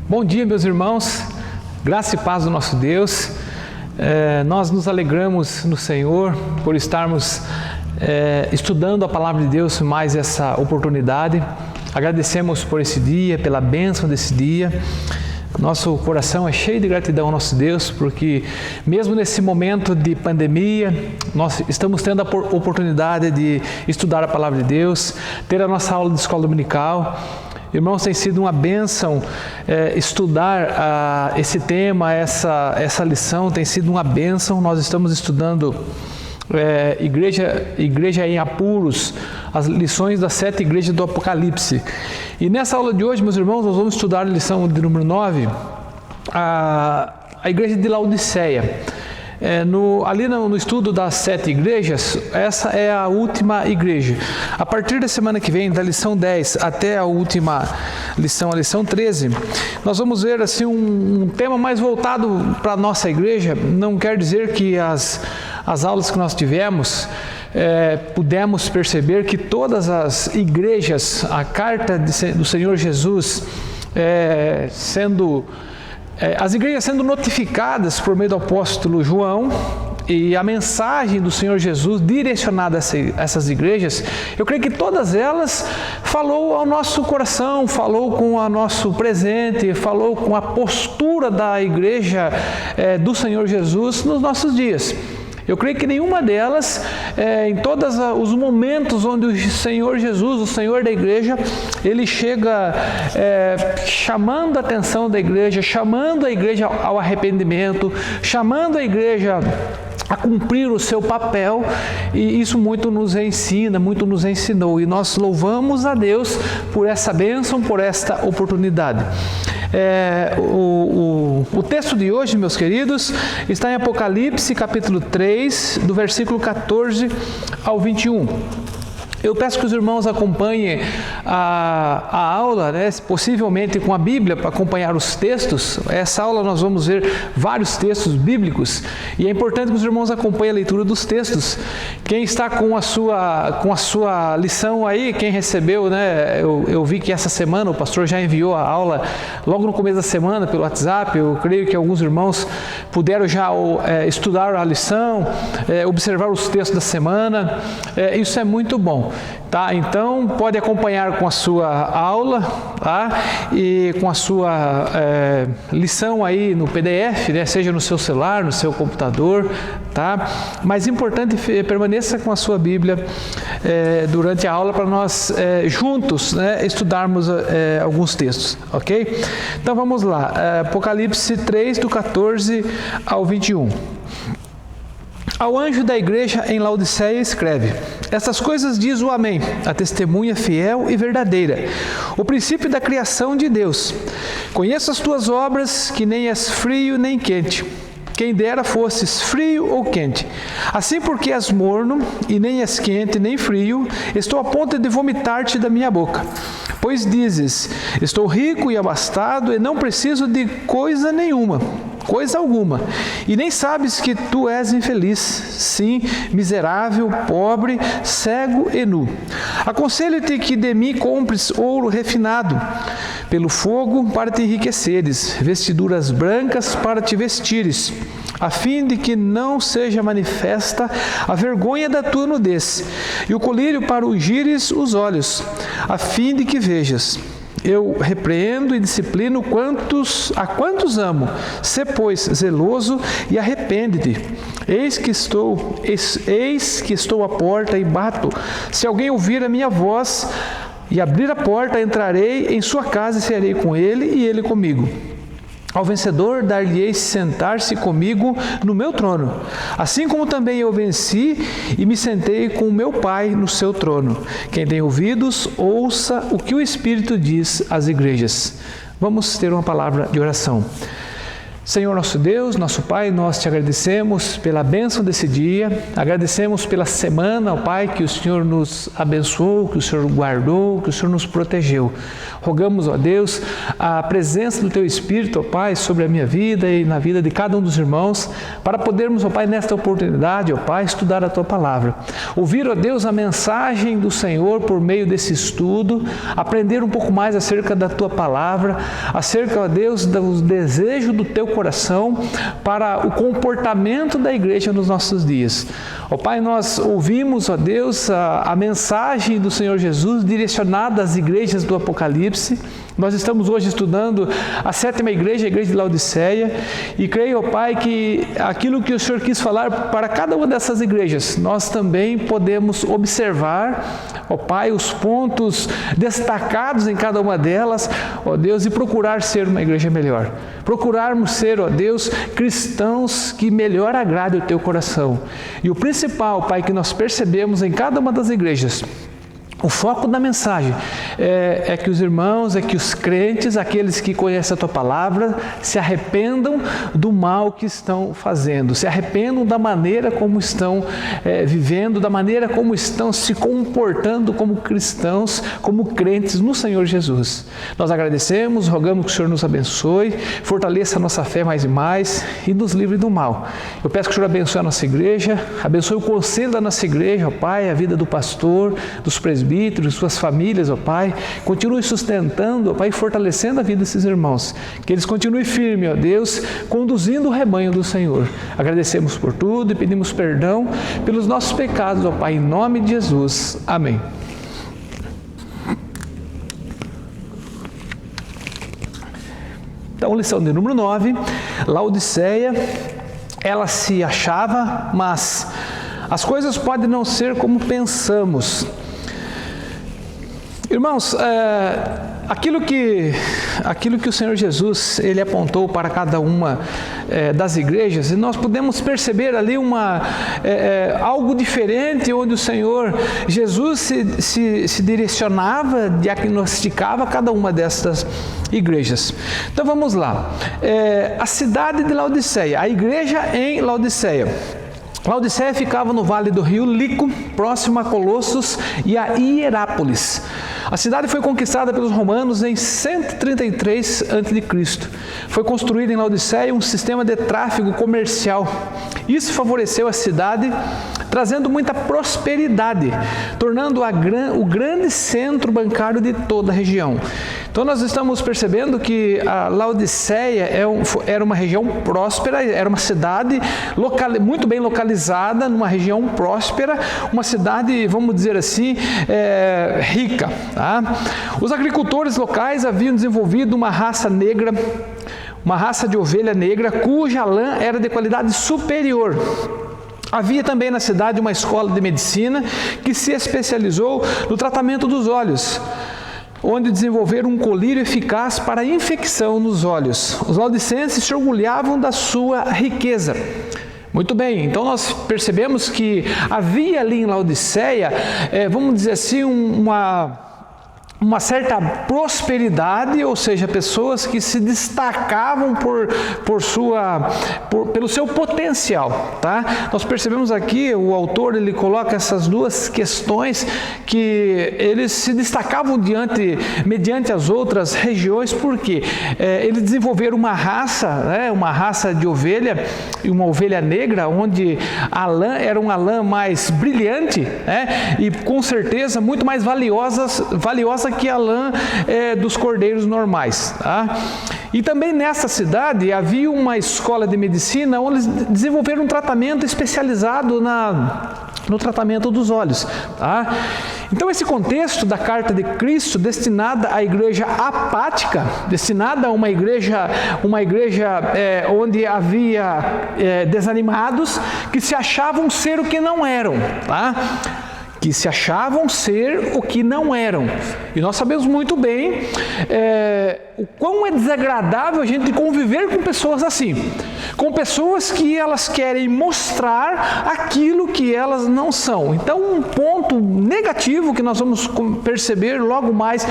Bom dia, meus irmãos, graça e paz do nosso Deus. Nós nos alegramos no Senhor por estarmos estudando a Palavra de Deus mais essa oportunidade. Agradecemos por esse dia, pela bênção desse dia. Nosso coração é cheio de gratidão ao nosso Deus, porque mesmo nesse momento de pandemia, nós estamos tendo a oportunidade de estudar a Palavra de Deus, ter a nossa aula de escola dominical. Irmãos, tem sido uma bênção estudar esse tema, essa lição tem sido uma bênção. Nós estamos estudando Igreja em Apuros, as lições das 7 igrejas do Apocalipse. E nessa aula de hoje, meus irmãos, nós vamos estudar a lição de número 9, a igreja de Laodiceia. Ali no estudo das 7 igrejas, essa é a última igreja. A partir da semana que vem, da lição 10 até a última lição, a lição 13, nós vamos ver assim um tema mais voltado para a nossa igreja. Não quer dizer que as aulas que nós tivemos, pudemos perceber que todas as igrejas, a carta do Senhor Jesus as igrejas sendo notificadas por meio do apóstolo João e a mensagem do Senhor Jesus direcionada a essas igrejas, eu creio que todas elas falou ao nosso coração, falou com o nosso presente, falou com a postura da igreja do Senhor Jesus nos nossos dias. Eu creio que nenhuma delas, em todos os momentos onde o Senhor Jesus, o Senhor da igreja, Ele chega chamando a atenção da igreja, chamando a igreja ao arrependimento, chamando a igreja a cumprir o seu papel, e isso muito nos ensina, muito nos ensinou, e nós louvamos a Deus por essa bênção, por esta oportunidade. O texto de hoje, meus queridos, está em Apocalipse capítulo 3, do versículo 14 ao 21. Eu peço que os irmãos acompanhem a aula, possivelmente com a Bíblia, para acompanhar os textos. Essa aula nós vamos ver vários textos bíblicos e é importante que os irmãos acompanhem a leitura dos textos. Quem está com a sua lição aí, quem recebeu, eu vi que essa semana o pastor já enviou a aula logo no começo da semana pelo WhatsApp. Eu creio que alguns irmãos puderam já estudar a lição, observar os textos da semana. Isso é muito bom. Tá? Então, pode acompanhar com a sua aula, tá? E com a sua lição aí no PDF, seja no seu celular, no seu computador, tá? Mas importante, permaneça com a sua Bíblia durante a aula para nós juntos estudarmos alguns textos, ok? Então, vamos lá. Apocalipse 3, do 14 ao 21. Ao anjo da igreja em Laodiceia escreve: essas coisas diz o Amém, a testemunha fiel e verdadeira, o princípio da criação de Deus. Conheço as tuas obras, que nem és frio nem quente. Quem dera fosses frio ou quente. Assim, porque és morno, e nem és quente nem frio, estou a ponto de vomitar-te da minha boca. Pois dizes: estou rico e abastado, e não preciso de coisa nenhuma, coisa alguma, e nem sabes que tu és infeliz, sim, miserável, pobre, cego e nu. Aconselho-te que de mim compres ouro refinado pelo fogo para te enriqueceres, vestiduras brancas para te vestires, a fim de que não seja manifesta a vergonha da tua nudez, e o colírio para ungires os olhos, a fim de que vejas. Eu repreendo e disciplino a quantos amo. Sê, pois, zeloso e arrepende-te. Eis que estou à porta e bato. Se alguém ouvir a minha voz e abrir a porta, entrarei em sua casa e cearei com ele e ele comigo. Ao vencedor dar-lhe-ei sentar-se comigo no meu trono, assim como também eu venci e me sentei com o meu Pai no seu trono. Quem tem ouvidos, ouça o que o Espírito diz às igrejas. Vamos ter uma palavra de oração. Senhor nosso Deus, nosso Pai, nós te agradecemos pela bênção desse dia, agradecemos pela semana, ó Pai, que o Senhor nos abençoou, que o Senhor guardou, que o Senhor nos protegeu. Rogamos, ó Deus, a presença do Teu Espírito, ó Pai, sobre a minha vida e na vida de cada um dos irmãos, para podermos, ó Pai, nesta oportunidade, ó Pai, estudar a Tua Palavra. Ouvir, ó Deus, a mensagem do Senhor por meio desse estudo, aprender um pouco mais acerca da Tua Palavra, acerca, ó Deus, dos desejos do Teu coração para o comportamento da igreja nos nossos dias. Ó Pai, nós ouvimos, ó Deus, a mensagem do Senhor Jesus direcionada às igrejas do Apocalipse. Nós estamos hoje estudando a 7ª igreja, a igreja de Laodiceia, e creio, ó Pai, que aquilo que o Senhor quis falar para cada uma dessas igrejas, nós também podemos observar, ó Pai, os pontos destacados em cada uma delas, ó Deus, e procurar ser uma igreja melhor. Procurarmos ser, ó Deus, cristãos que melhor agrade o Teu coração. E o principal, Pai, que nós percebemos em cada uma das igrejas, o foco da mensagem é que os irmãos, é que os crentes, aqueles que conhecem a Tua Palavra, se arrependam do mal que estão fazendo, se arrependam da maneira como estão vivendo, da maneira como estão se comportando como cristãos, como crentes no Senhor Jesus. Nós agradecemos, rogamos que o Senhor nos abençoe, fortaleça a nossa fé mais e mais e nos livre do mal. Eu peço que o Senhor abençoe a nossa igreja, abençoe o conselho da nossa igreja, ó Pai, a vida do pastor, dos presbíteros, suas famílias, ó Pai, continue sustentando, ó Pai, e fortalecendo a vida desses irmãos, que eles continuem firmes, ó Deus, conduzindo o rebanho do Senhor. Agradecemos por tudo e pedimos perdão pelos nossos pecados, ó Pai, em nome de Jesus. Amém. Então, lição de número 9, Laodiceia, ela se achava, mas as coisas podem não ser como pensamos. Irmãos, aquilo que o Senhor Jesus ele apontou para cada uma das igrejas, e nós podemos perceber ali algo diferente, onde o Senhor Jesus se direcionava, diagnosticava cada uma dessas igrejas. Então vamos lá. A cidade de Laodiceia, a igreja em Laodiceia. Laodiceia ficava no vale do rio Lico, próximo a Colossos e a Hierápolis. A cidade foi conquistada pelos romanos em 133 a.C. Foi construído em Laodiceia um sistema de tráfego comercial. Isso favoreceu a cidade, trazendo muita prosperidade, tornando o grande centro bancário de toda a região. Então nós estamos percebendo que a Laodiceia era uma região próspera, era uma cidade muito bem localizada, numa região próspera, uma cidade, vamos dizer assim, rica. Tá? Os agricultores locais haviam desenvolvido uma raça negra, uma raça de ovelha negra, cuja lã era de qualidade superior. Havia também na cidade uma escola de medicina que se especializou no tratamento dos olhos, onde desenvolveram um colírio eficaz para a infecção nos olhos. Os laodicenses se orgulhavam da sua riqueza. Muito bem, então nós percebemos que havia ali em Laodiceia, vamos dizer assim, uma certa prosperidade, ou seja, pessoas que se destacavam pelo seu potencial, tá? Nós percebemos aqui, o autor ele coloca essas duas questões, que eles se destacavam mediante as outras regiões, porque eles desenvolveram uma raça de ovelha, e uma ovelha negra, onde a lã era uma lã mais brilhante, e com certeza muito mais valiosa que a lã dos cordeiros normais. Tá? E também nessa cidade havia uma escola de medicina onde eles desenvolveram um tratamento especializado no tratamento dos olhos. Tá? Então esse contexto da carta de Cristo destinada à igreja apática, destinada a uma igreja onde havia desanimados que se achavam ser o que não eram. Tá? que se achavam ser o que não eram. E nós sabemos muito bem o quão é desagradável a gente conviver com pessoas assim. Com pessoas que elas querem mostrar aquilo que elas não são. Então, um ponto negativo que nós vamos perceber logo mais,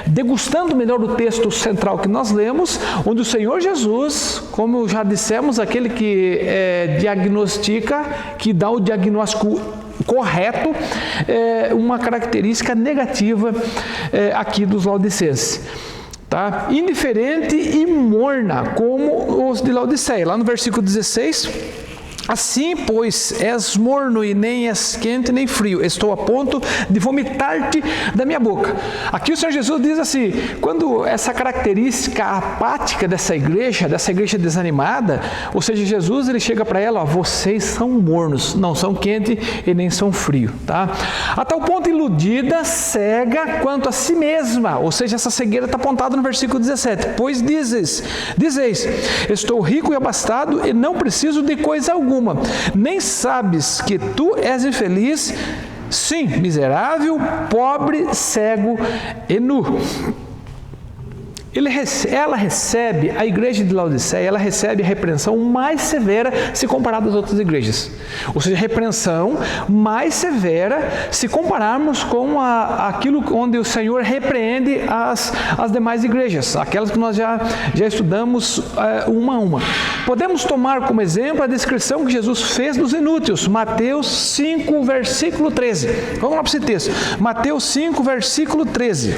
degustando melhor o texto central que nós lemos, onde o Senhor Jesus, como já dissemos, aquele que diagnostica, que dá o diagnóstico correto, uma característica negativa aqui dos laodicenses. Tá? Indiferente e morna, como os de Laodiceia. Lá no versículo 16, assim, pois, és morno e nem és quente nem frio, estou a ponto de vomitar-te da minha boca. Aqui o Senhor Jesus diz assim, quando essa característica apática dessa igreja desanimada, ou seja, Jesus ele chega para ela, vocês são mornos, não são quente e nem são frio. Tá? A tal ponto iludida, cega quanto a si mesma, ou seja, essa cegueira está apontada no versículo 17, pois dizeis, estou rico e abastado e não preciso de coisa alguma. Nem sabes que tu és infeliz, sim, miserável, pobre, cego e nu. Ela recebe, a igreja de Laodiceia, ela recebe a repreensão mais severa se comparada às outras igrejas. Ou seja, a repreensão mais severa se compararmos com aquilo onde o Senhor repreende as demais igrejas, aquelas que nós já estudamos uma a uma. Podemos tomar como exemplo a descrição que Jesus fez dos inúteis, Mateus 5, versículo 13. Vamos lá para esse texto. Mateus 5, versículo 13.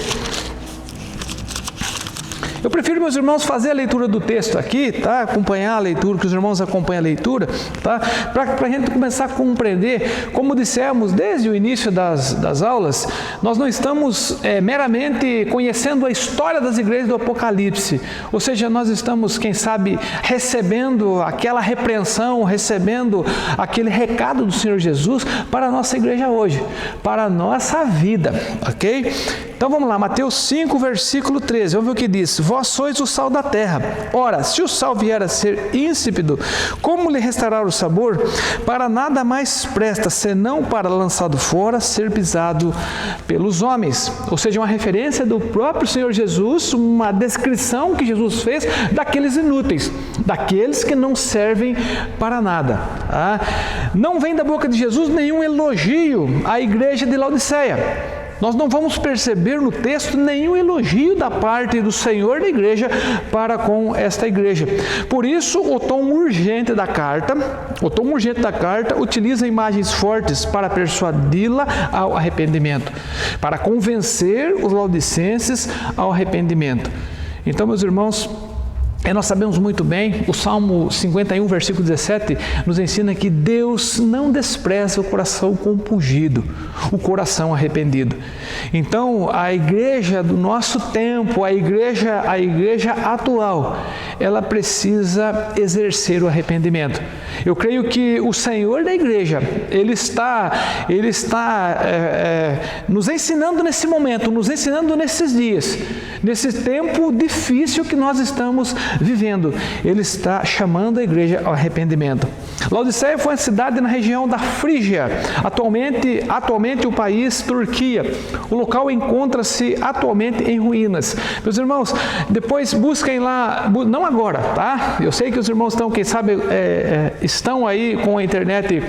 Eu prefiro, meus irmãos, fazer a leitura do texto aqui, tá? Acompanhar a leitura, que os irmãos acompanhem a leitura, tá? Para a gente começar a compreender, como dissemos desde o início das aulas, nós não estamos meramente conhecendo a história das igrejas do Apocalipse, ou seja, nós estamos, quem sabe, recebendo aquela repreensão, recebendo aquele recado do Senhor Jesus para a nossa igreja hoje, para a nossa vida, ok? Então vamos lá, Mateus 5, versículo 13, vamos ver o que diz. Vós sois o sal da terra. Ora, se o sal vier a ser insípido, como lhe restará o sabor? Para nada mais presta, senão para, lançado fora, ser pisado pelos homens. Ou seja, uma referência do próprio Senhor Jesus, uma descrição que Jesus fez daqueles inúteis, daqueles que não servem para nada. Tá? Não vem da boca de Jesus nenhum elogio à igreja de Laodiceia. Nós não vamos perceber no texto nenhum elogio da parte do Senhor da igreja para com esta igreja. Por isso, o tom urgente da carta utiliza imagens fortes para persuadi-la ao arrependimento, para convencer os laodicenses ao arrependimento. Então, meus irmãos, nós sabemos muito bem, o Salmo 51, versículo 17, nos ensina que Deus não despreza o coração compungido, o coração arrependido. Então, a igreja do nosso tempo, a igreja atual, ela precisa exercer o arrependimento. Eu creio que o Senhor da igreja, Ele está nos ensinando nesse momento, nos ensinando nesses dias, nesse tempo difícil que nós estamos vivendo. Ele está chamando a igreja ao arrependimento. Laodiceia foi uma cidade na região da Frígia, atualmente o país Turquia. O local encontra-se atualmente em ruínas. Meus irmãos, depois busquem lá, não agora, tá? Eu sei que os irmãos estão, quem sabe, estão aí com a internet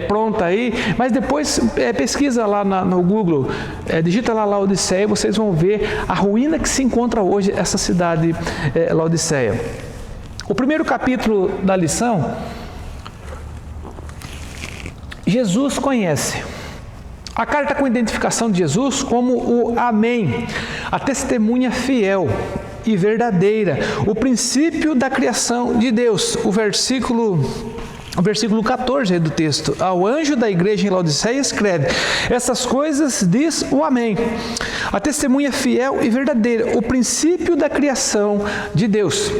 pronta aí, mas depois pesquisa lá no Google, digita lá Laodiceia, vocês vão ver a ruína que se encontra hoje essa cidade Laodiceia. O primeiro capítulo da lição, Jesus conhece. A carta com identificação de Jesus como o Amém, a testemunha fiel e verdadeira, o princípio da criação de Deus. O versículo 14 do texto, ao anjo da igreja em Laodiceia escreve, essas coisas diz o Amém, a testemunha fiel e verdadeira, o princípio da criação de Deus.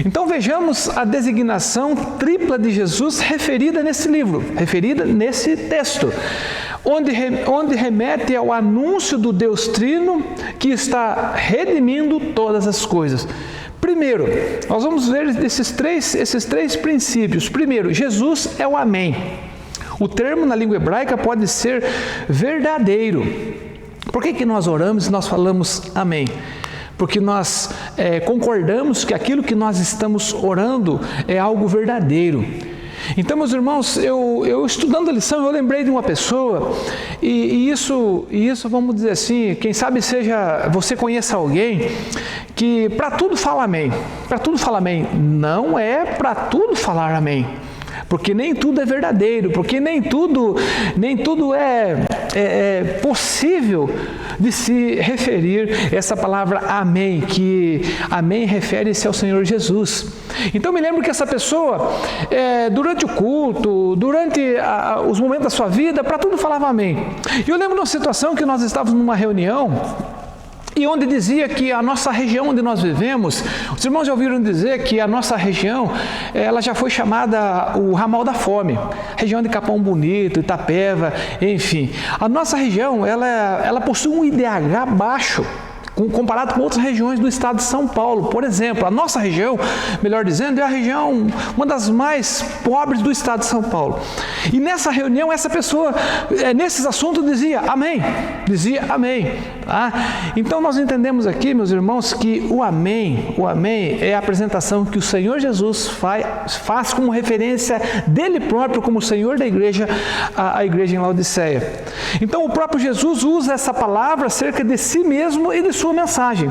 Então vejamos a designação tripla de Jesus referida nesse livro, referida nesse texto, onde remete ao anúncio do Deus Trino que está redimindo todas as coisas. Primeiro, nós vamos ver esses três princípios. Primeiro, Jesus é o Amém. O termo na língua hebraica pode ser verdadeiro. Por que nós oramos e nós falamos amém? Porque nós concordamos que aquilo que nós estamos orando é algo verdadeiro. Então, meus irmãos, eu estudando a lição, eu lembrei de uma pessoa, e isso, vamos dizer assim, quem sabe seja, você conheça alguém que para tudo fala amém. Para tudo fala amém. Não é para tudo falar amém. Porque nem tudo é verdadeiro, porque nem tudo é possível de se referir essa palavra amém, que amém refere-se ao Senhor Jesus. Então me lembro que essa pessoa, durante o culto, durante os momentos da sua vida, para tudo falava amém. E eu lembro de uma situação que nós estávamos numa reunião, e onde dizia que a nossa região onde nós vivemos, os irmãos já ouviram dizer que a nossa região, ela já foi chamada o ramal da fome, região de Capão Bonito, Itapeva, enfim. A nossa região, ela possui um IDH baixo, comparado com outras regiões do estado de São Paulo. Por exemplo, a nossa região, melhor dizendo, é a região, uma das mais pobres do estado de São Paulo. E nessa reunião, essa pessoa, nesses assuntos, dizia amém. Tá? Então, nós entendemos aqui, meus irmãos, que o amém é a apresentação que o Senhor Jesus faz como referência dele próprio, como Senhor da igreja, a igreja em Laodiceia. Então, o próprio Jesus usa essa palavra acerca de si mesmo e de sua mensagem.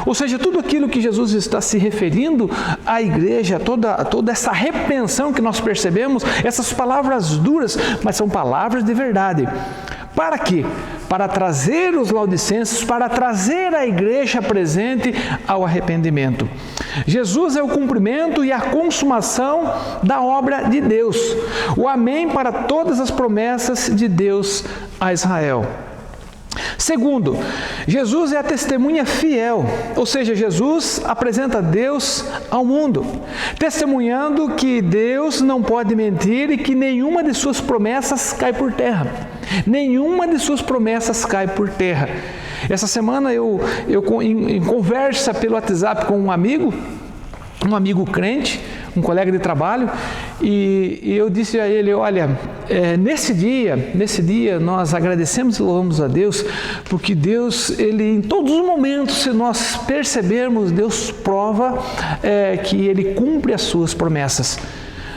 Ou seja, tudo aquilo que Jesus está se referindo à igreja, toda essa repreensão que nós percebemos, essas palavras duras, mas são palavras de verdade. Para quê? Para trazer os laodicenses, para trazer a igreja presente ao arrependimento. Jesus é o cumprimento e a consumação da obra de Deus. O amém para todas as promessas de Deus a Israel. Segundo, Jesus é a testemunha fiel, ou seja, Jesus apresenta Deus ao mundo, testemunhando que Deus não pode mentir e que nenhuma de suas promessas cai por terra. Nenhuma de suas promessas cai por terra. Essa semana eu em conversa pelo WhatsApp com um amigo crente, um colega de trabalho, e eu disse a ele, olha, nesse dia nós agradecemos e louvamos a Deus, porque Deus, Ele em todos os momentos, se nós percebermos, Deus prova que Ele cumpre as suas promessas.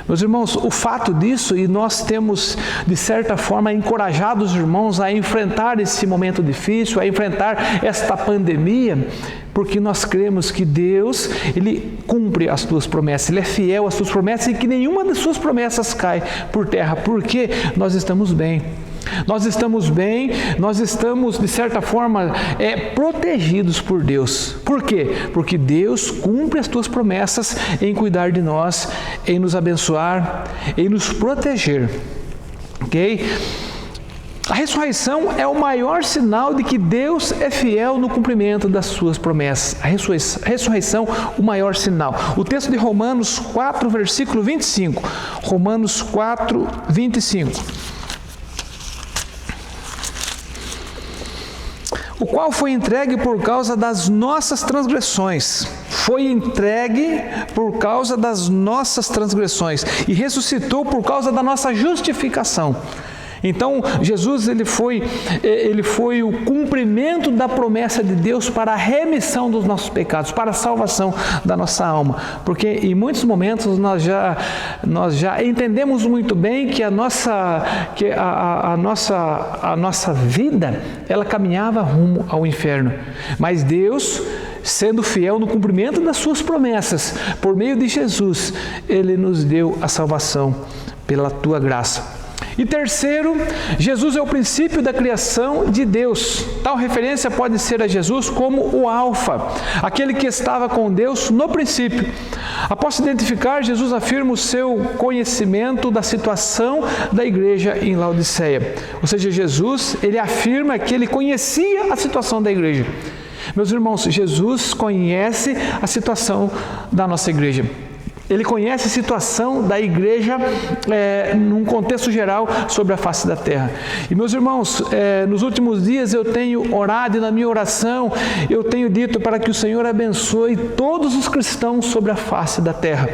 Meus irmãos, o fato disso, e nós temos, de certa forma, encorajado os irmãos a enfrentar esse momento difícil, a enfrentar esta pandemia, porque nós cremos que Deus, Ele cumpre as tuas promessas, Ele é fiel às tuas promessas e que nenhuma das suas promessas cai por terra, porque nós estamos bem. Nós estamos bem, nós estamos, de certa forma, protegidos por Deus. Por quê? Porque Deus cumpre as tuas promessas em cuidar de nós, em nos abençoar, em nos proteger. Ok? A ressurreição é o maior sinal de que Deus é fiel no cumprimento das suas promessas. A ressurreição, o maior sinal. O texto de Romanos 4, versículo 25. Romanos 4, 25. O qual foi entregue por causa das nossas transgressões. Foi entregue por causa das nossas transgressões e ressuscitou por causa da nossa justificação. Então, Jesus ele foi o cumprimento da promessa de Deus para a remissão dos nossos pecados, para a salvação da nossa alma. Porque em muitos momentos nós já entendemos muito bem que a nossa vida, ela caminhava rumo ao inferno. Mas Deus, sendo fiel no cumprimento das suas promessas, por meio de Jesus, Ele nos deu a salvação pela tua graça. E terceiro, Jesus é o princípio da criação de Deus. Tal referência pode ser a Jesus como o Alfa, aquele que estava com Deus no princípio. Após se identificar, Jesus afirma o seu conhecimento da situação da igreja em Laodiceia. Ou seja, Jesus, ele afirma que ele conhecia a situação da igreja. Meus irmãos, Jesus conhece a situação da nossa igreja. Ele conhece a situação da igreja num contexto geral sobre a face da terra. E meus irmãos, nos últimos dias eu tenho orado e na minha oração eu tenho dito para que o Senhor abençoe todos os cristãos sobre a face da terra.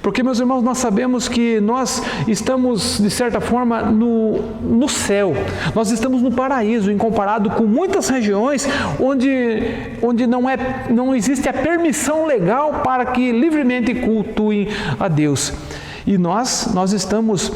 Porque, meus irmãos, nós sabemos que nós estamos, de certa forma, no céu. Nós estamos no paraíso, em comparado com muitas regiões onde não existe a permissão legal para que livremente cultuem a Deus. E nós estamos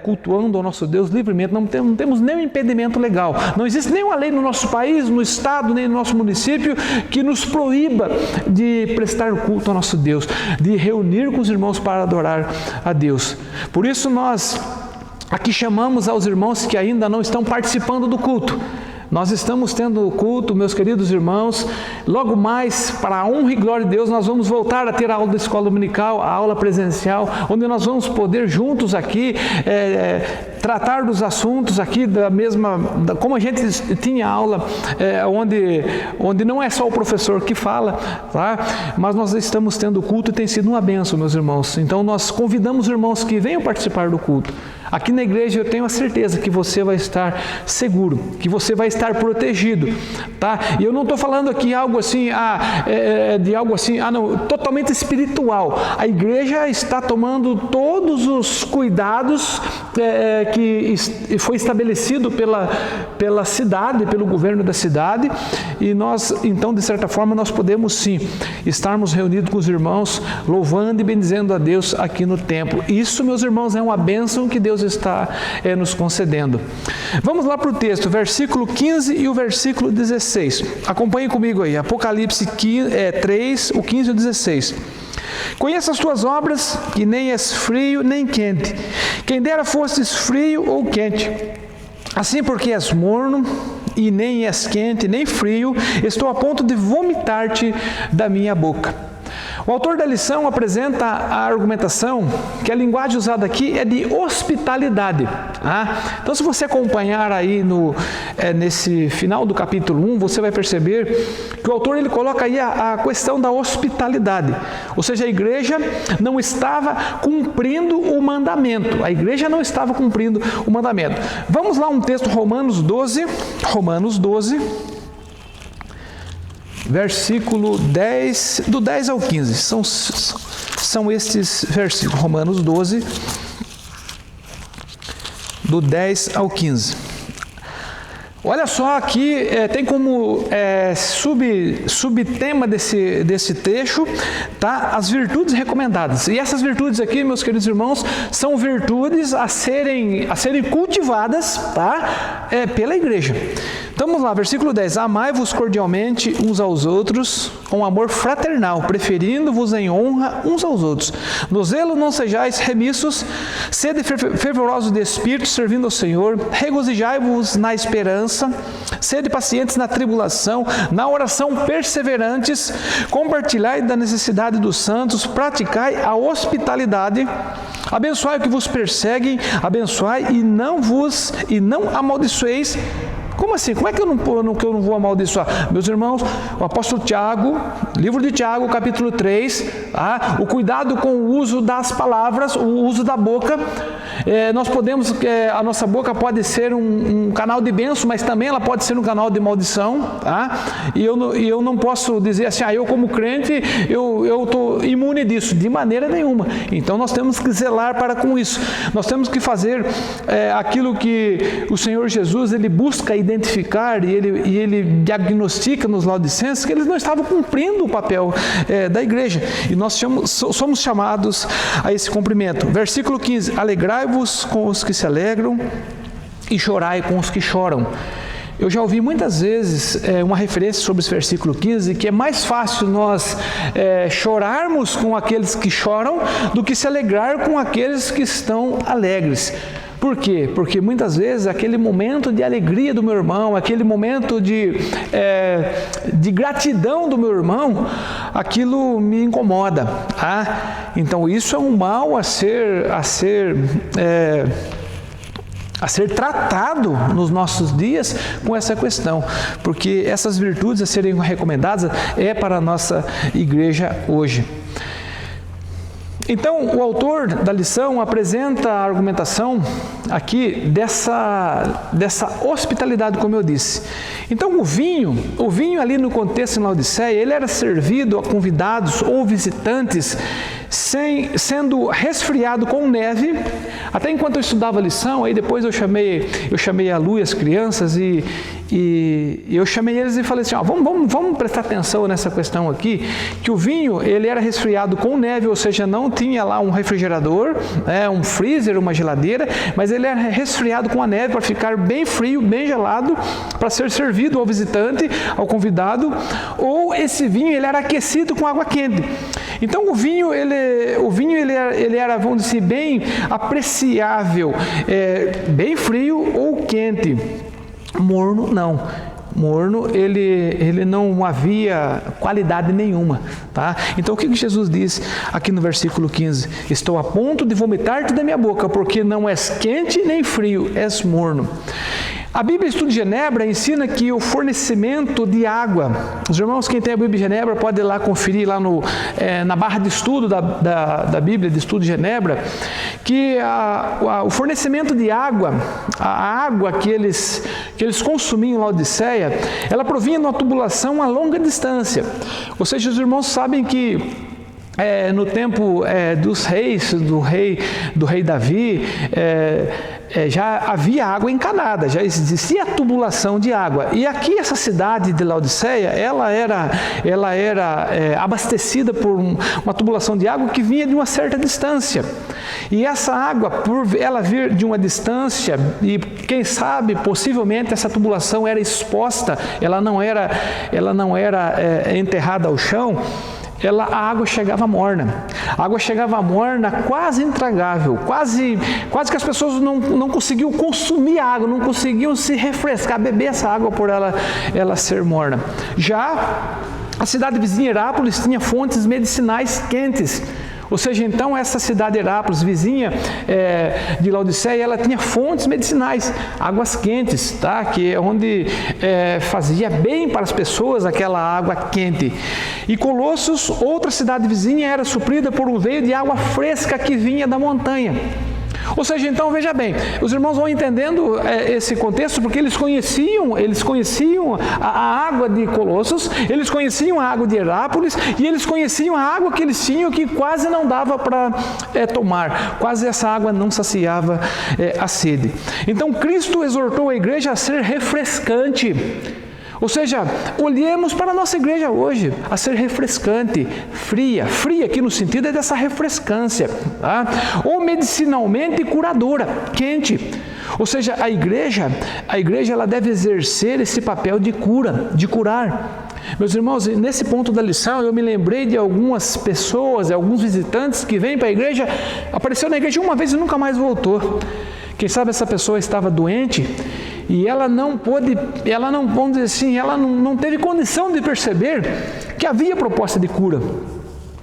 cultuando ao nosso Deus livremente, não temos nenhum impedimento legal. Não existe nenhuma lei no nosso país, no estado, nem no nosso município que nos proíba de prestar culto ao nosso Deus, de reunir com os irmãos para adorar a Deus. Por isso nós aqui chamamos aos irmãos que ainda não estão participando do culto. Nós estamos tendo culto, meus queridos irmãos. Logo mais, para a honra e glória de Deus, nós vamos voltar a ter a aula da escola dominical, a aula presencial, onde nós vamos poder juntos aqui tratar dos assuntos aqui como a gente tinha aula, onde não é só o professor que fala, tá? Mas nós estamos tendo culto e tem sido uma bênção, meus irmãos. Então nós convidamos os irmãos que venham participar do culto. Aqui na igreja eu tenho a certeza que você vai estar seguro, que você vai estar protegido, tá? E eu não estou falando aqui algo assim, totalmente espiritual. A igreja está tomando todos os cuidados que foi estabelecido pela cidade, pelo governo da cidade, e nós, então, de certa forma, nós podemos sim estarmos reunidos com os irmãos, louvando e bendizendo a Deus aqui no templo. Isso, meus irmãos, é uma bênção que Deus está nos concedendo. Vamos lá para o texto, versículo 15 e o versículo 16. Acompanhem comigo aí, Apocalipse 3, o 15 e o 16. Conheça as tuas obras, que nem és frio nem quente. Quem dera fosses frio ou quente. Assim, porque és morno e nem és quente nem frio, estou a ponto de vomitar-te da minha boca. O autor da lição apresenta a argumentação que a linguagem usada aqui é de hospitalidade. Então, se você acompanhar aí nesse final do capítulo 1, você vai perceber que o autor ele coloca aí a questão da hospitalidade. Ou seja, a igreja não estava cumprindo o mandamento. A igreja não estava cumprindo o mandamento. Vamos lá, um texto, Romanos 12, versículo 10, do 10 ao 15, são estes versículos, Romanos 12, do 10 ao 15. Olha só, aqui tem como subtema desse trecho, tá? As virtudes recomendadas. E essas virtudes aqui, meus queridos irmãos, são virtudes a serem cultivadas, tá? Pela igreja. Então vamos lá, versículo 10. Amai-vos cordialmente uns aos outros, com amor fraternal, preferindo-vos em honra uns aos outros. No zelo não sejais remissos, sede fervorosos de espírito, servindo ao Senhor, regozijai-vos na esperança, sede pacientes na tribulação, na oração perseverantes, compartilhai da necessidade dos santos, praticai a hospitalidade, abençoai o que vos perseguem, abençoai e não amaldiçoeis. Como assim? Como é que eu não vou amaldiçoar? Meus irmãos, o apóstolo Tiago, livro de Tiago, capítulo 3, o cuidado com o uso das palavras, o uso da boca. Nós podemos, a nossa boca pode ser um canal de bênção, mas também ela pode ser um canal de maldição, tá? E eu não posso dizer assim, eu como crente, eu estou imune disso, de maneira nenhuma. Então nós temos que zelar para com isso. Nós temos que fazer aquilo que o Senhor Jesus, ele busca identificar e ele diagnostica nos Laodicenses que eles não estavam cumprindo o papel da igreja. E nós somos chamados a esse cumprimento. Versículo 15, alegrai-vos com os que se alegram e chorai com os que choram. Eu já ouvi muitas vezes uma referência sobre esse versículo 15, que é mais fácil nós chorarmos com aqueles que choram do que se alegrar com aqueles que estão alegres. Por quê? Porque muitas vezes aquele momento de alegria do meu irmão, aquele momento de gratidão do meu irmão, aquilo me incomoda. Tá? Então isso é um mal a ser tratado nos nossos dias com essa questão, porque essas virtudes a serem recomendadas para a nossa igreja hoje. Então, o autor da lição apresenta a argumentação aqui dessa hospitalidade, como eu disse. Então, o vinho ali no contexto em Laodiceia, ele era servido a convidados ou visitantes sendo resfriado com neve. Até enquanto eu estudava a lição, aí depois eu chamei a Lu e as crianças e eu chamei eles e falei assim, vamos prestar atenção nessa questão aqui, que o vinho, ele era resfriado com neve, ou seja, não tinha lá um refrigerador, um freezer, uma geladeira, mas ele era resfriado com a neve para ficar bem frio, bem gelado, para ser servido ao visitante, ao convidado, ou esse vinho, ele era aquecido com água quente. Então o vinho ele era, vamos dizer, bem apreciável, bem frio ou quente. Morno, não. Morno, ele não havia qualidade nenhuma, tá? Então o que Jesus diz aqui no versículo 15? Estou a ponto de vomitar-te da minha boca, porque não és quente nem frio, és morno. A Bíblia Estudo de Genebra ensina que o fornecimento de água, os irmãos, quem tem a Bíblia de Genebra pode ir lá conferir lá na barra de estudo da Bíblia de Estudo de Genebra, que o fornecimento de água, a água que eles consumiam em Laodiceia, ela provinha de uma tubulação a longa distância. Ou seja, os irmãos sabem que no tempo dos reis, do rei Davi, já havia água encanada, já existia tubulação de água. E aqui essa cidade de Laodiceia, ela era abastecida por uma tubulação de água que vinha de uma certa distância. E essa água, por ela vir de uma distância, e quem sabe, possivelmente essa tubulação era exposta, ela não era enterrada ao chão, a água chegava morna. A água chegava morna, quase intragável, quase que as pessoas não conseguiam consumir a água, não conseguiam se refrescar, beber essa água por ela ser morna. Já a cidade vizinha Herápolis tinha fontes medicinais quentes. Ou seja, então essa cidade Herápolis, vizinha de Laodiceia, ela tinha fontes medicinais, águas quentes, tá? Que é onde fazia bem para as pessoas aquela água quente. E Colossos, outra cidade vizinha, era suprida por um veio de água fresca que vinha da montanha. Ou seja, então veja bem, os irmãos vão entendendo esse contexto porque eles conheciam a água de Colossos, eles conheciam a água de Herápolis e eles conheciam a água que eles tinham que quase não dava para tomar, quase essa água não saciava a sede. Então Cristo exortou a igreja a ser refrescante. Ou seja, olhemos para a nossa igreja hoje, a ser refrescante, fria aqui no sentido dessa refrescância, tá? Ou medicinalmente curadora, quente. Ou seja, a igreja ela deve exercer esse papel de cura, de curar. Meus irmãos, nesse ponto da lição eu me lembrei de algumas pessoas, alguns visitantes que vêm para a igreja, apareceu na igreja uma vez e nunca mais voltou. Quem sabe essa pessoa estava doente e ela não teve condição de perceber que havia proposta de cura,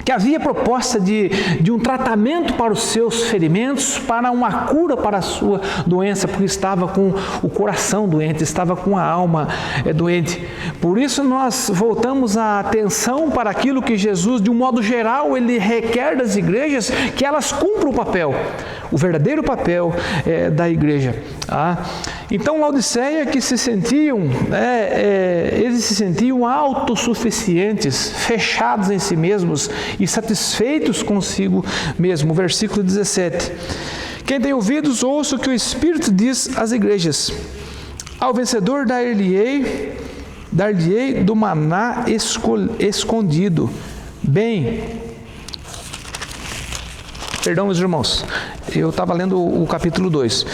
que havia proposta de um tratamento para os seus ferimentos, para uma cura para a sua doença, porque estava com o coração doente, estava com a alma doente. Por isso nós voltamos a atenção para aquilo que Jesus, de um modo geral, ele requer das igrejas, que elas cumpram o papel, o verdadeiro papel da igreja. Tá? Então, Laodiceia, eles se sentiam autossuficientes, fechados em si mesmos e satisfeitos consigo mesmo. Versículo 17. Quem tem ouvidos, ouça o que o Espírito diz às igrejas. Ao vencedor dar-lhe-ei do maná escondido. Perdão, meus irmãos, eu estava lendo o capítulo 2,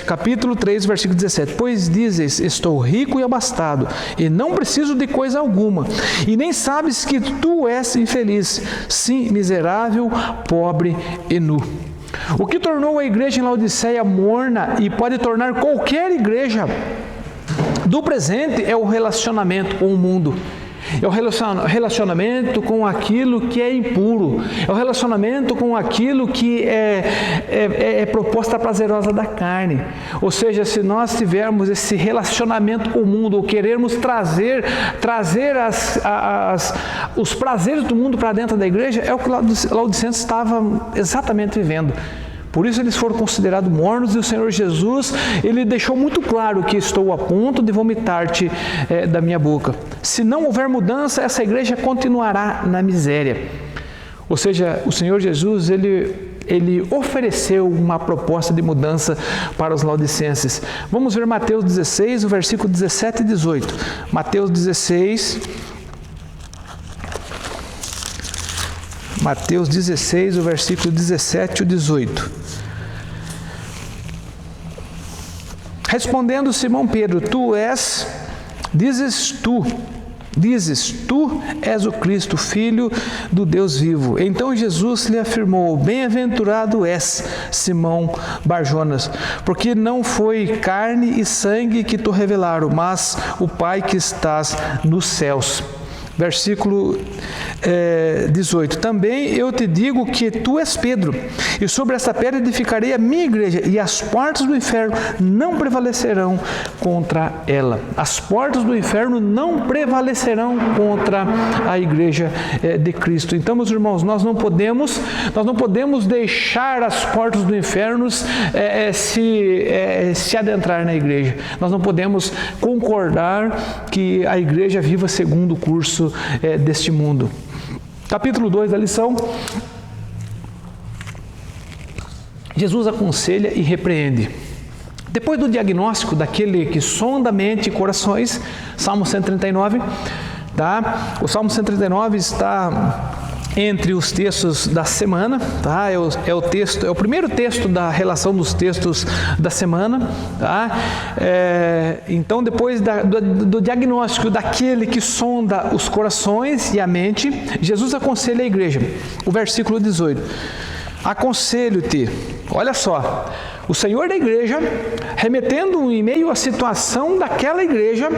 capítulo 3, versículo 17. Pois dizes, estou rico e abastado, e não preciso de coisa alguma, e nem sabes que tu és infeliz, sim, miserável, pobre e nu. O que tornou a igreja em Laodiceia morna e pode tornar qualquer igreja do presente é o relacionamento com o mundo. É o relacionamento com aquilo que é impuro. É o relacionamento com aquilo que é proposta prazerosa da carne. Ou seja, se nós tivermos esse relacionamento com o mundo, ou querermos trazer os prazeres do mundo para dentro da igreja, é o que Laodicenses estava exatamente vivendo. Por isso eles foram considerados mornos e o Senhor Jesus, ele deixou muito claro que estou a ponto de vomitar-te da minha boca. Se não houver mudança, essa igreja continuará na miséria. Ou seja, o Senhor Jesus, ele ofereceu uma proposta de mudança para os laodicenses. Vamos ver Mateus 16, o versículo 17 e 18. Mateus 16, o versículo 17 e 18. Respondendo Simão Pedro, dizes tu és o Cristo, Filho do Deus vivo. Então Jesus lhe afirmou, bem-aventurado és, Simão Barjonas, porque não foi carne e sangue que te revelaram, mas o Pai que estás nos céus. Versículo 18. Também eu te digo que tu és Pedro, e sobre esta pedra edificarei a minha igreja, e as portas do inferno não prevalecerão contra ela. As portas do inferno não prevalecerão contra a igreja de Cristo. Então, meus irmãos, nós não podemos deixar as portas do inferno se adentrar na igreja. Nós não podemos concordar que a igreja viva segundo o curso deste mundo. Capítulo 2 da lição. Jesus aconselha e repreende. Depois do diagnóstico daquele que sonda a mente e corações, Salmo 139, tá? O Salmo 139 está entre os textos da semana, tá? É o primeiro texto da relação dos textos da semana, tá? Então, depois do diagnóstico daquele que sonda os corações e a mente, Jesus aconselha a igreja. O versículo 18. Aconselho-te, olha só, o Senhor da igreja, remetendo em meio à situação daquela igreja,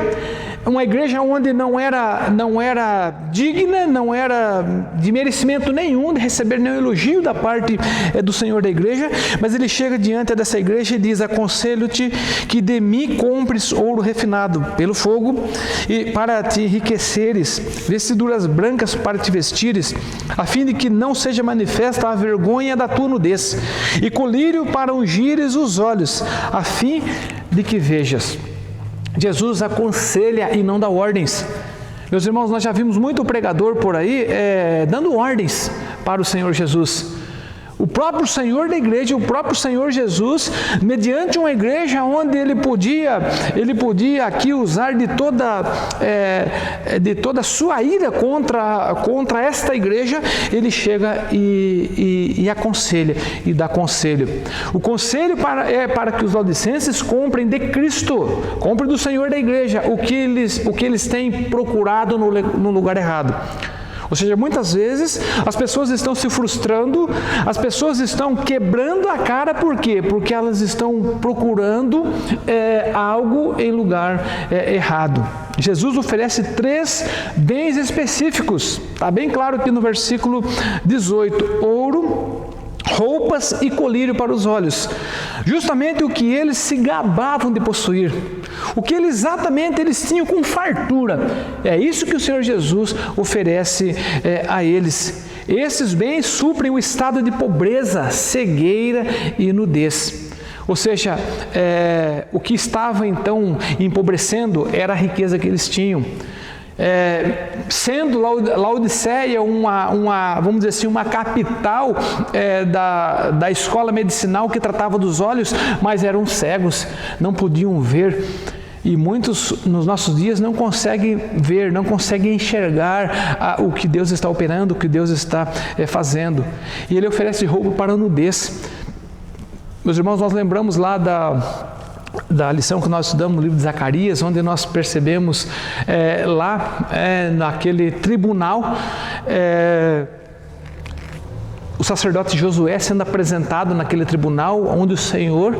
uma igreja onde não era digna, não era de merecimento nenhum de receber nenhum elogio da parte do Senhor da igreja, mas ele chega diante dessa igreja e diz, aconselho-te que de mim compres ouro refinado pelo fogo e para te enriqueceres, vestiduras brancas para te vestires, a fim de que não seja manifesta a vergonha da tua nudez, e colírio para ungires os olhos, a fim de que vejas. Jesus aconselha e não dá ordens. Meus irmãos, nós já vimos muito pregador por aí dando ordens para o Senhor Jesus. O próprio Senhor da igreja, o próprio Senhor Jesus, mediante uma igreja onde ele podia aqui usar de toda a sua ira contra esta igreja, ele chega e aconselha e dá conselho. O conselho para que os laodicenses comprem de Cristo, comprem do Senhor da igreja o que eles têm procurado no lugar errado. Ou seja, muitas vezes as pessoas estão se frustrando, as pessoas estão quebrando a cara, por quê? Porque elas estão procurando algo em lugar errado. Jesus oferece 3 bens específicos, está bem claro aqui no versículo 18, ouro, roupas e colírio para os olhos, justamente o que eles se gabavam de possuir, o que exatamente eles tinham com fartura. É isso que o Senhor Jesus oferece a eles. Esses bens suprem o estado de pobreza, cegueira e nudez. Ou seja, o que estava então empobrecendo era a riqueza que eles tinham. Sendo Laodiceia vamos dizer assim, uma capital da escola medicinal que tratava dos olhos, mas eram cegos, não podiam ver. E muitos nos nossos dias não conseguem ver, não conseguem enxergar o que Deus está operando, o que Deus está fazendo. E Ele oferece roupa para a nudez. Meus irmãos, nós lembramos lá da lição que nós estudamos no livro de Zacarias, onde nós percebemos naquele tribunal, o sacerdote Josué sendo apresentado naquele tribunal, onde o Senhor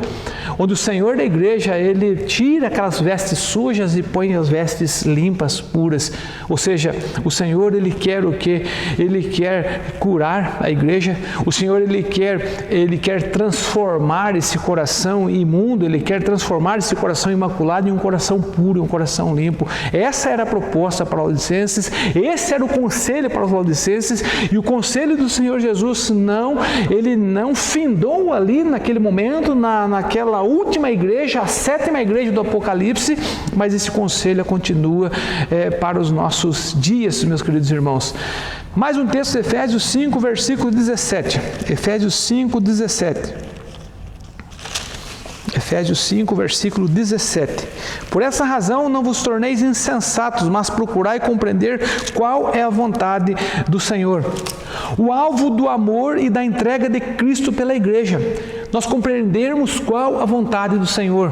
da igreja, ele tira aquelas vestes sujas e põe as vestes limpas, puras. Ou seja, o Senhor, ele quer o quê? Ele quer curar a igreja. O Senhor, ele quer transformar esse coração imundo, ele quer transformar esse coração imaculado em um coração puro, um coração limpo. Essa era a proposta para os laodicenses, esse era o conselho para os laodicenses, e o conselho do Senhor Jesus ele não findou ali naquele momento, naquela última igreja, a 7ª igreja do Apocalipse, mas esse conselho continua para os nossos dias, meus queridos irmãos. Mais um texto de Efésios 5, versículo 17. Efésios 5, 17. Efésios 5, versículo 17. Por essa razão não vos torneis insensatos, mas procurai compreender qual é a vontade do Senhor. O alvo do amor e da entrega de Cristo pela igreja. Nós compreendermos qual a vontade do Senhor.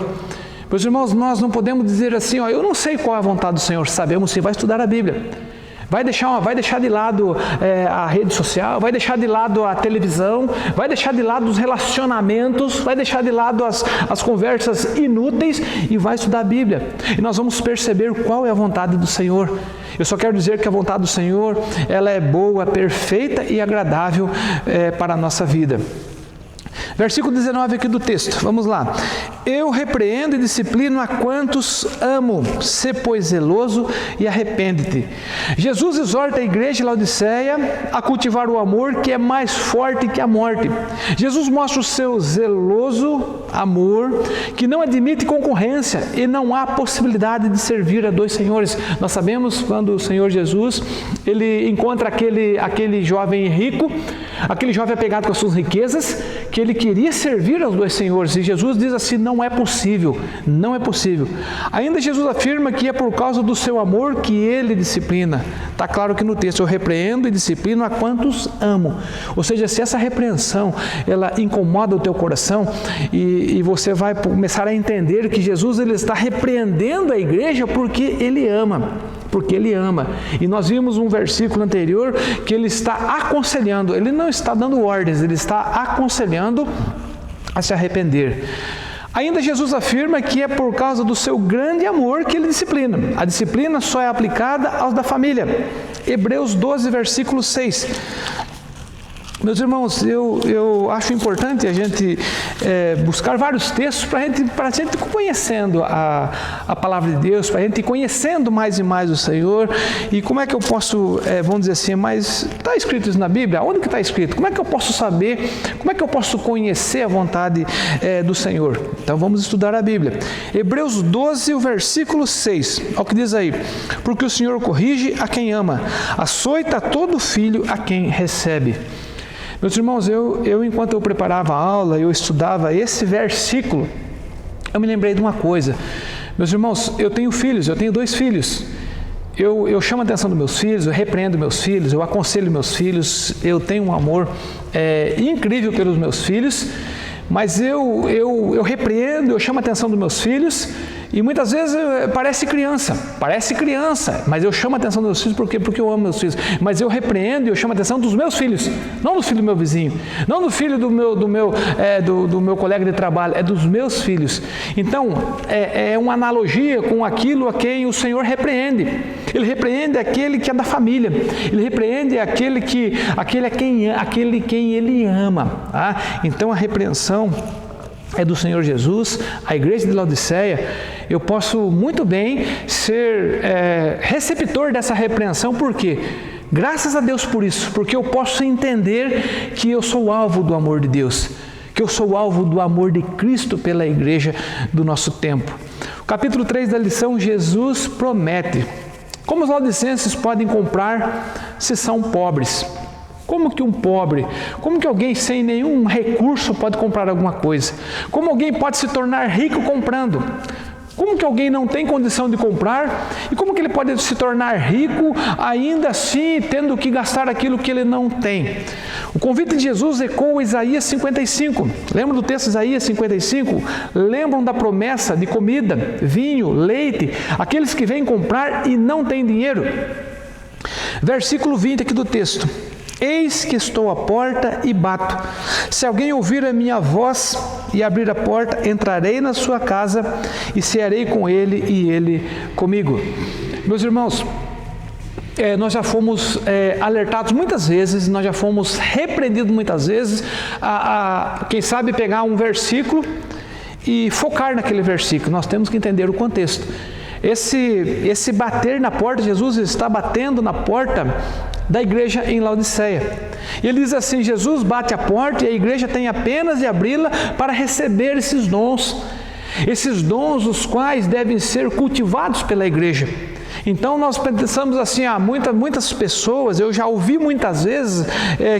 Meus irmãos, nós não podemos dizer assim, eu não sei qual é a vontade do Senhor. Sabemos sim, vai estudar a Bíblia. Vai deixar de lado a rede social, vai deixar de lado a televisão, vai deixar de lado os relacionamentos, vai deixar de lado as conversas inúteis e vai estudar a Bíblia. E nós vamos perceber qual é a vontade do Senhor. Eu só quero dizer que a vontade do Senhor, ela é boa, perfeita e agradável para a nossa vida. Versículo 19 aqui do texto, vamos lá. Eu repreendo e disciplino a quantos amo, sê pois zeloso e arrepende-te. Jesus exorta a igreja de Laodiceia a cultivar o amor que é mais forte que a morte. Jesus mostra o seu zeloso amor que não admite concorrência e não há possibilidade de servir a dois senhores. Nós sabemos quando o Senhor Jesus, ele encontra aquele jovem rico, aquele jovem apegado com as suas riquezas, que ele queria servir aos dois senhores. E Jesus diz assim, não é possível, não é possível. Ainda Jesus afirma que é por causa do seu amor que ele disciplina. Está claro que no texto, eu repreendo e disciplino a quantos amo. Ou seja, se essa repreensão, ela incomoda o teu coração e você vai começar a entender que Jesus ele está repreendendo a igreja porque ele ama. Porque ele ama. E nós vimos um versículo anterior que ele está aconselhando, ele não está dando ordens, ele está aconselhando a se arrepender. Ainda Jesus afirma que é por causa do seu grande amor que ele disciplina. A disciplina só é aplicada aos da família. Hebreus 12, versículo 6. Meus irmãos, eu acho importante a gente buscar vários textos para a gente conhecendo a palavra de Deus, para a gente ir conhecendo mais e mais o Senhor. E como é que eu posso, vamos dizer assim, mas está escrito isso na Bíblia? Onde que está escrito? Como é que eu posso saber? Como é que eu posso conhecer a vontade do Senhor? Então vamos estudar a Bíblia. Hebreus 12, o versículo 6. Olha o que diz aí. Porque o Senhor corrige a quem ama, açoita todo filho a quem recebe. Meus irmãos, enquanto eu preparava a aula, eu estudava esse versículo, eu me lembrei de uma coisa. Meus irmãos, eu tenho filhos, eu tenho 2 filhos. Eu chamo a atenção dos meus filhos, eu repreendo meus filhos, eu aconselho meus filhos, eu tenho um amor incrível pelos meus filhos, mas eu repreendo, eu chamo a atenção dos meus filhos e muitas vezes parece criança, mas eu chamo a atenção dos meus filhos porque eu amo meus filhos, mas eu repreendo e eu chamo a atenção dos meus filhos, não do filho do meu vizinho, não do filho do meu colega de trabalho, é dos meus filhos. Então, é uma analogia com aquilo a quem o Senhor repreende. Ele repreende aquele que é da família, ele repreende aquele quem ele ama. Tá? Então, a repreensão é do Senhor Jesus. A igreja de Laodiceia, eu posso muito bem ser receptor dessa repreensão, por quê? Graças a Deus por isso, porque eu posso entender que eu sou alvo do amor de Deus, que eu sou alvo do amor de Cristo pela igreja do nosso tempo. O capítulo 3 da lição, Jesus promete. Como os laodicenses podem comprar se são pobres? Como que alguém sem nenhum recurso pode comprar alguma coisa? Como alguém pode se tornar rico comprando? Como que alguém não tem condição de comprar? E como que ele pode se tornar rico ainda assim tendo que gastar aquilo que ele não tem? O convite de Jesus ecoa Isaías 55. Lembram do texto Isaías 55? Lembram da promessa de comida, vinho, leite, aqueles que vêm comprar e não têm dinheiro? Versículo 20 aqui do texto. Eis que estou à porta e bato. Se alguém ouvir a minha voz e abrir a porta, entrarei na sua casa e cearei com ele e ele comigo. Meus irmãos, nós já fomos alertados muitas vezes, nós já fomos repreendidos muitas vezes quem sabe pegar um versículo e focar naquele versículo. Nós temos que entender o contexto. Esse bater na porta, Jesus está batendo na porta da igreja em Laodiceia. E ele diz assim: Jesus bate a porta e a igreja tem apenas de abri-la para receber esses dons os quais devem ser cultivados pela igreja. Então nós pensamos assim, muitas pessoas, eu já ouvi muitas vezes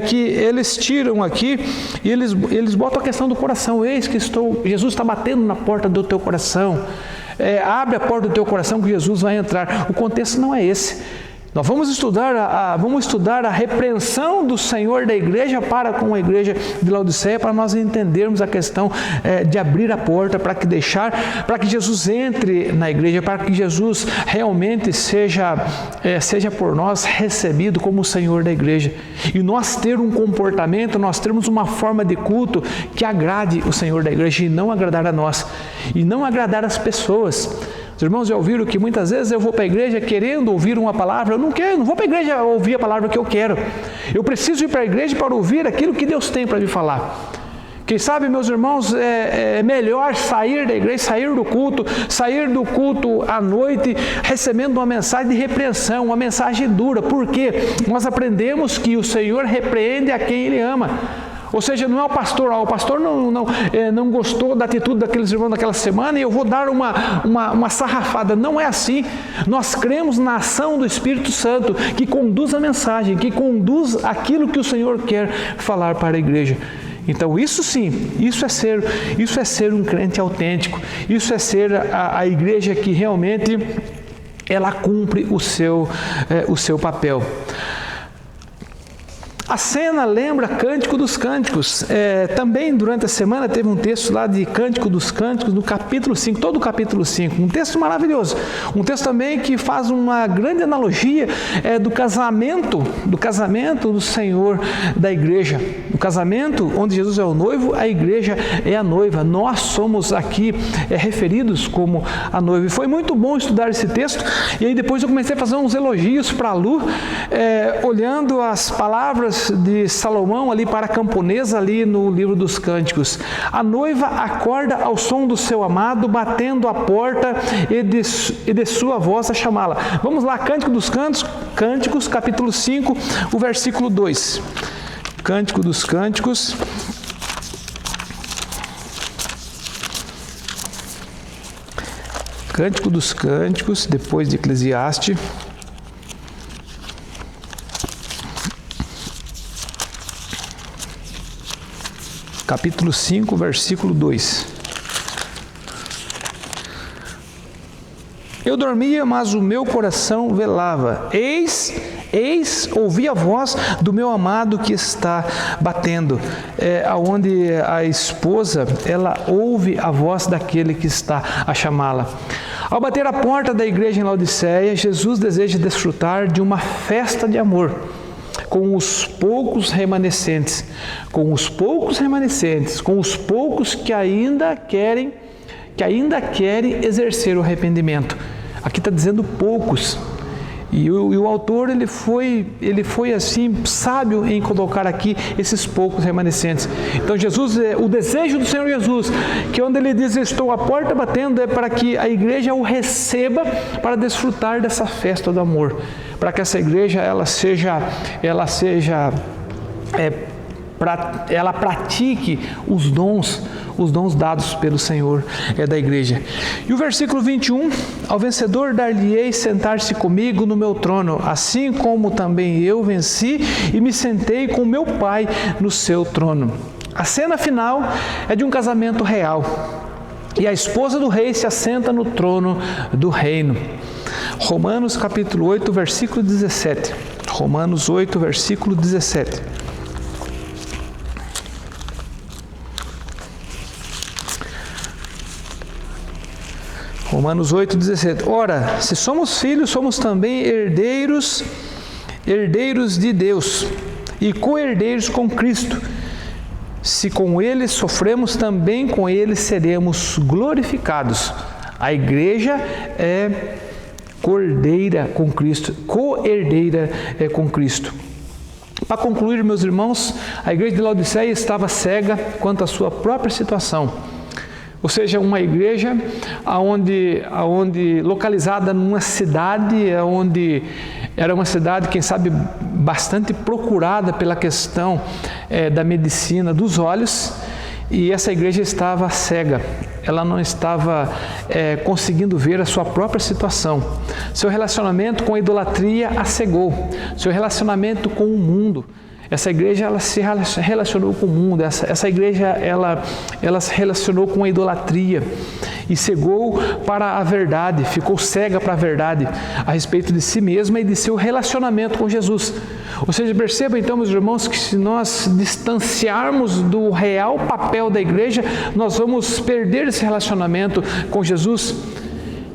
que eles tiram aqui e eles botam a questão do coração. Eis que Jesus está batendo na porta do teu coração. Abre a porta do teu coração que Jesus vai entrar. O contexto não é esse. Nós vamos estudar a repreensão do Senhor da igreja para com a igreja de Laodiceia, para nós entendermos a questão de abrir a porta, para que Jesus entre na igreja, para que Jesus realmente seja por nós recebido como o Senhor da igreja. E nós ter um comportamento, nós termos uma forma de culto que agrade o Senhor da igreja e não agradar a nós, e não agradar as pessoas. Os irmãos já ouviram que muitas vezes eu vou para a igreja querendo ouvir uma palavra. Eu não vou para a igreja ouvir a palavra que eu quero. Eu preciso ir para a igreja para ouvir aquilo que Deus tem para me falar. Quem sabe, meus irmãos, é melhor sair da igreja, sair do culto à noite, recebendo uma mensagem de repreensão, uma mensagem dura. Por quê? Nós aprendemos que o Senhor repreende a quem Ele ama. Ou seja, não é o pastor, o pastor não gostou da atitude daqueles irmãos daquela semana e eu vou dar uma sarrafada. Não é assim. Nós cremos na ação do Espírito Santo que conduz a mensagem, que conduz aquilo que o Senhor quer falar para a igreja. Então isso sim, isso é ser um crente autêntico, isso é ser a igreja que realmente ela cumpre o seu papel. A cena lembra Cântico dos Cânticos. Também durante a semana teve um texto lá de Cântico dos Cânticos, no capítulo 5, todo o capítulo 5. Um texto maravilhoso. Um texto também que faz uma grande analogia do casamento do Senhor da igreja. O casamento onde Jesus é o noivo, a igreja é a noiva. Nós somos aqui referidos como a noiva. E foi muito bom estudar esse texto. E aí depois eu comecei a fazer uns elogios para a Lu, olhando as palavras de Salomão ali para a camponesa ali no livro dos Cânticos. A noiva acorda ao som do seu amado, batendo a porta e de sua voz a chamá-la. Vamos lá, Cântico dos Cânticos, capítulo 5, o versículo 2. Cântico dos Cânticos. Cântico dos Cânticos, depois de Eclesiastes. Capítulo 5, versículo 2. Eu dormia, mas o meu coração velava. Eis, ouvi a voz do meu amado que está batendo. Onde a esposa, ela ouve a voz daquele que está a chamá-la. Ao bater a porta da igreja em Laodiceia, Jesus deseja desfrutar de uma festa de amor com os poucos remanescentes, com os poucos que ainda querem exercer o arrependimento. Aqui está dizendo poucos. E o autor ele foi assim sábio em colocar aqui esses poucos remanescentes. Então Jesus, o desejo do Senhor Jesus, que onde ele diz estou à porta batendo, é para que a igreja o receba para desfrutar dessa festa do amor, para que essa igreja ela pratique os dons dados pelo Senhor da igreja. E o versículo 21, ao vencedor dar-lhe-ei sentar-se comigo no meu trono, assim como também eu venci e me sentei com meu Pai no seu trono. A cena final é de um casamento real. E a esposa do rei se assenta no trono do reino. Romanos capítulo 8, versículo 17. Romanos 8, versículo 17. Romanos 8, 17. Ora, se somos filhos, somos também herdeiros de Deus e co-herdeiros com Cristo. Se com Ele sofremos, também com Ele seremos glorificados. A igreja é co-herdeira com Cristo. Para concluir, meus irmãos, a igreja de Laodiceia estava cega quanto à sua própria situação. Ou seja, uma igreja localizada numa cidade onde Era uma cidade, quem sabe, bastante procurada pela questão da medicina dos olhos, e essa igreja estava cega. Ela não estava conseguindo ver a sua própria situação. Seu relacionamento com a idolatria a cegou. Seu relacionamento com o mundo. Essa igreja, ela se relacionou com o mundo. Essa igreja, ela se relacionou com a idolatria e cegou para a verdade, ficou cega para a verdade a respeito de si mesma e de seu relacionamento com Jesus. Ou seja, perceba então, meus irmãos, que se nós distanciarmos do real papel da igreja, nós vamos perder esse relacionamento com Jesus.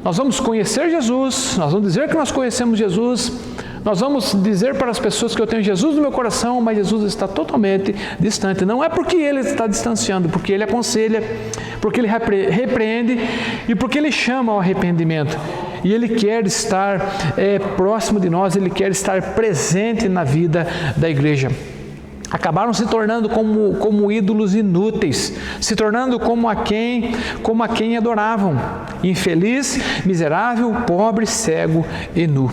Nós vamos conhecer Jesus, nós vamos dizer que nós conhecemos Jesus, nós vamos dizer para as pessoas que eu tenho Jesus no meu coração, mas Jesus está totalmente distante. Não é porque Ele está distanciando, porque Ele aconselha, porque Ele repreende e porque Ele chama ao arrependimento. E Ele quer estar próximo de nós, Ele quer estar presente na vida da igreja. Acabaram se tornando como ídolos inúteis, se tornando como a quem adoravam. Infeliz, miserável, pobre, cego e nu.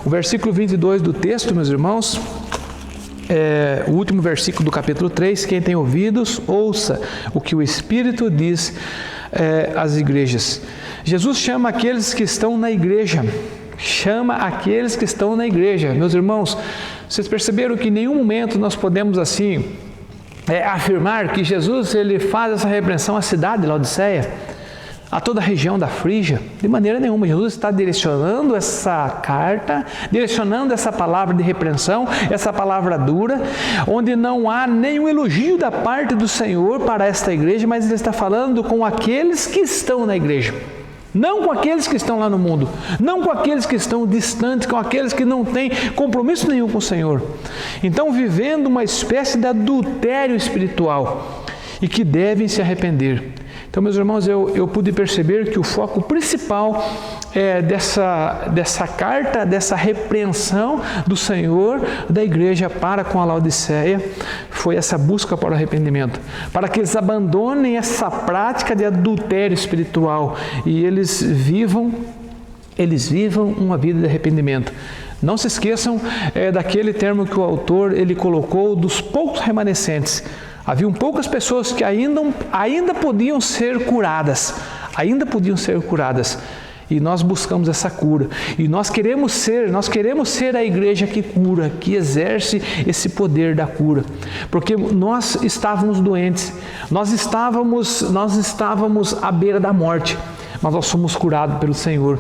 O versículo 22 do texto, meus irmãos, o último versículo do capítulo 3, quem tem ouvidos, ouça o que o Espírito diz às igrejas. Jesus chama aqueles que estão na igreja. Chama aqueles que estão na igreja. Meus irmãos, vocês perceberam que em nenhum momento nós podemos assim afirmar que Jesus ele faz essa repreensão à cidade de Laodiceia, a toda a região da Frígia? De maneira nenhuma. Jesus está direcionando essa carta, direcionando essa palavra de repreensão, essa palavra dura, onde não há nenhum elogio da parte do Senhor para esta igreja, mas Ele está falando com aqueles que estão na igreja. Não com aqueles que estão lá no mundo, não com aqueles que estão distantes, com aqueles que não têm compromisso nenhum com o Senhor. Então, vivendo uma espécie de adultério espiritual e que devem se arrepender. Então, meus irmãos, eu pude perceber que o foco principal dessa carta, dessa repreensão do Senhor da igreja para com a Laodiceia, foi essa busca para o arrependimento, para que eles abandonem essa prática de adultério espiritual e eles vivam uma vida de arrependimento. Não se esqueçam daquele termo que o autor ele colocou dos poucos remanescentes. Haviam poucas pessoas que ainda podiam ser curadas, E nós buscamos essa cura. E nós queremos ser a igreja que cura, que exerce esse poder da cura. Porque nós estávamos doentes, nós estávamos à beira da morte, mas nós somos curados pelo Senhor.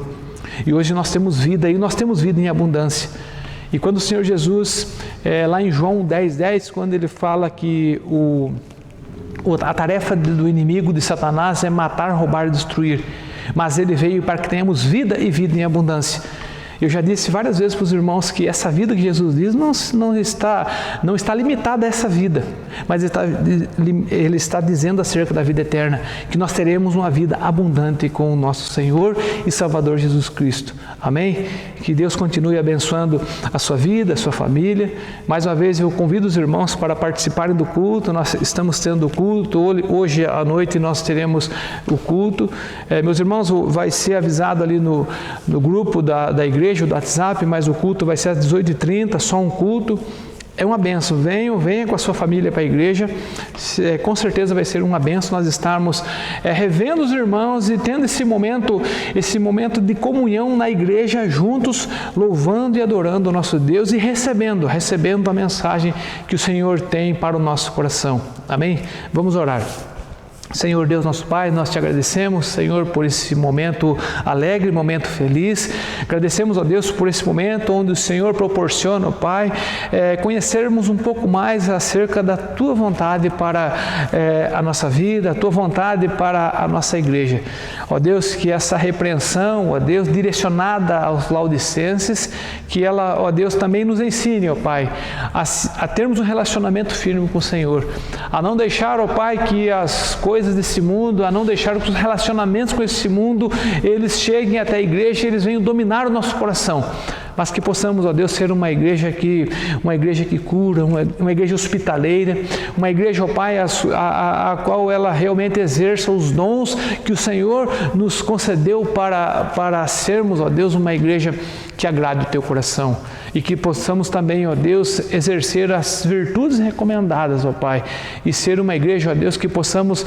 E hoje nós temos vida, e nós temos vida em abundância. E quando o Senhor Jesus, lá em João 10:10, quando Ele fala que a tarefa do inimigo de Satanás é matar, roubar e destruir, mas Ele veio para que tenhamos vida e vida em abundância. Eu já disse várias vezes para os irmãos que essa vida que Jesus diz não está limitada a essa vida, mas Ele está dizendo acerca da vida eterna, que nós teremos uma vida abundante com o nosso Senhor e Salvador Jesus Cristo. Amém? Que Deus continue abençoando a sua vida, a sua família. Mais uma vez eu convido os irmãos para participarem do culto. Nós estamos tendo o culto, hoje à noite nós teremos o culto. Meus irmãos, vai ser avisado ali no grupo da igreja, do WhatsApp, mas o culto vai ser às 18h30, só um culto. É uma bênção. Venha com a sua família para a igreja. Com certeza vai ser uma bênção nós estarmos revendo os irmãos e tendo esse momento de comunhão na igreja, juntos, louvando e adorando o nosso Deus e recebendo a mensagem que o Senhor tem para o nosso coração. Amém? Vamos orar. Senhor Deus, nosso Pai, nós te agradecemos, Senhor, por esse momento alegre, momento feliz. Agradecemos, ó Deus, por esse momento onde o Senhor proporciona, ó Pai, conhecermos um pouco mais acerca da Tua vontade para a nossa vida, a Tua vontade para a nossa igreja. Ó Deus, que essa repreensão, ó Deus, direcionada aos laodicenses, que ela, ó Deus, também nos ensine, ó Pai, a termos um relacionamento firme com o Senhor, a não deixar, ó Pai, que as coisas desse mundo, a não deixar que os relacionamentos com esse mundo, eles cheguem até a igreja e eles venham dominar o nosso coração, mas que possamos, ó Deus, ser uma igreja que cura, uma igreja hospitaleira, uma igreja, ó Pai, a qual ela realmente exerça os dons que o Senhor nos concedeu para sermos, ó Deus, uma igreja que agrade o Teu coração. E que possamos também, ó Deus, exercer as virtudes recomendadas, ó Pai, e ser uma igreja, ó Deus, que possamos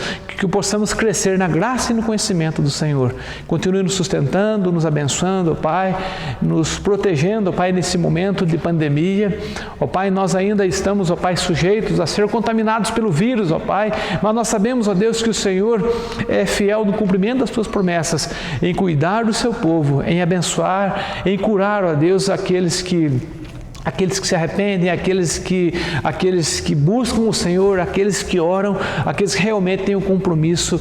crescer na graça e no conhecimento do Senhor. Continue nos sustentando, nos abençoando, ó Pai, nos protegendo, ó Pai, nesse momento de pandemia. Ó Pai, nós ainda estamos, ó Pai, sujeitos a ser contaminados pelo vírus, ó Pai, mas nós sabemos, ó Deus, que o Senhor é fiel no cumprimento das Tuas promessas, em cuidar do Seu povo, em abençoar, em curar, ó Deus, aqueles que se arrependem, aqueles que buscam o Senhor, aqueles que oram, aqueles que realmente têm um compromisso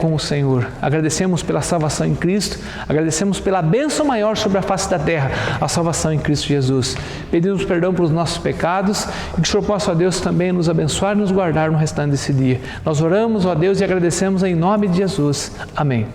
com o Senhor. Agradecemos pela salvação em Cristo, agradecemos pela bênção maior sobre a face da terra, a salvação em Cristo Jesus. Pedimos perdão pelos nossos pecados e que o Senhor possa, ó Deus, também nos abençoar e nos guardar no restante desse dia. Nós oramos, ó Deus, e agradecemos em nome de Jesus. Amém.